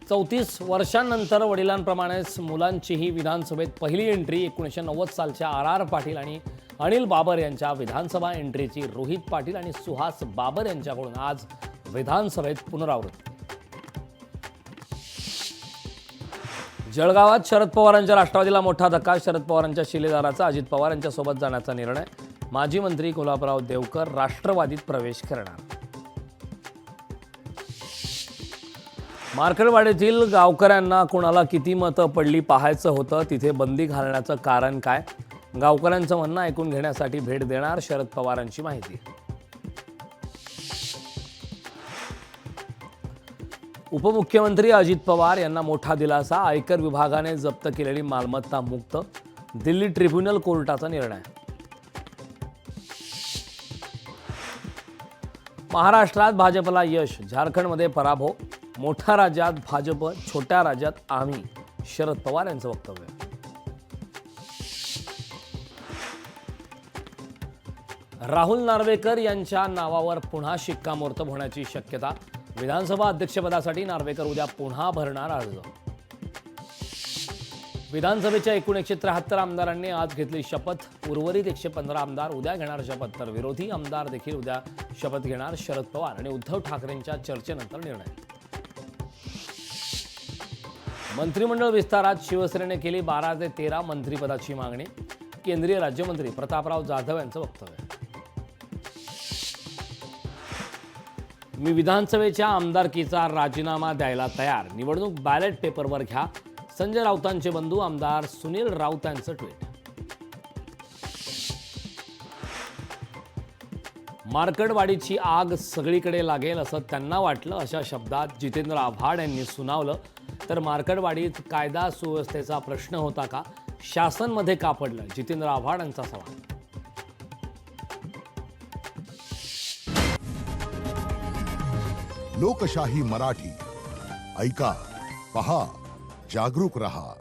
34 वर्षांनंतर वडिलांप्रमाणेच मुलांचीही विधानसभेत पहिली एंट्री 1990 सालच्या आर पाटील आणि अनिल बाबर यांच्या विधानसभा एंट्रीची रोहित पाटील आणि सुहास बाबर यांच्याकडून आज विधानसभेत पुनरावृत्ती। जळगावात शरद पवारांच्या राष्ट्रवादीला मोठा धक्का। शरद पवारांच्या शिलेदाराचा अजित पवार यांच्या सोबत जाण्याचा निर्णय। माजी मंत्री गुलाबराव देवकर राष्ट्रवादीत प्रवेश करणार। मार्केटवाडीतील गावकऱ्यांना कुणाला किती मतं पडली पाहायचं होतं, तिथे बंदी घालण्याचं कारण काय? गावकऱ्यांचं म्हणणं ऐकून घेण्यासाठी भेट देणार शरद पवारांची माहिती। उपमुख्यमंत्री अजित पवार यांना मोठा दिलासा। आयकर विभागाने जप्त केलेली मालमत्ता मुक्त। दिल्ली ट्रिब्युनल कोर्टाचा निर्णय। महाराष्ट्रात भाजपला यश, झारखंडमध्ये पराभव। मोठ्या राज्यात भाजप, छोट्या राज्यात आम्ही, शरद पवार यांचं वक्तव्य। राहुल नार्वेकर यांच्या नावावर पुन्हा शिक्कामोर्तब होण्याची शक्यता। विधानसभा अध्यक्षपदासाठी नार्वेकर उद्या पुन्हा भरणार अर्ज। विधानसभेच्या एकूण 173 आमदारांनी आज घेतली शपथ। उर्वरित 115 आमदार उद्या घेणार शपथ, तर विरोधी आमदार देखील उद्या शपथ घेणार। शरद पवार आणि उद्धव ठाकरेंच्या चर्चेनंतर निर्णय। मंत्रिमंडळ विस्तारात शिवसेनेने केली 12 ते 13 मंत्रिपदाची मागणी। केंद्रीय राज्यमंत्री प्रतापराव जाधव यांचं वक्तव्य। मी विधानसभेच्या आमदारकीचा राजीनामा द्यायला तयार, निवडणूक बॅलेट पेपरवर घ्या। संजय राऊतांचे बंधू आमदार सुनील राऊत यांचं ट्विट। मार्केटवाडीची आग सगळीकडे लागेल असं त्यांना वाटलं, अशा शब्दात जितेंद्र आव्हाड यांनी सुनावलं। तर मार्केटवाडीत कायदा सुव्यवस्थेचा प्रश्न होता का, शासनमध्ये का पडलं, जितेंद्र आव्हाड यांचा सवाल। लोकशाही मराठी ऐका, पहा, जागरूक रहा।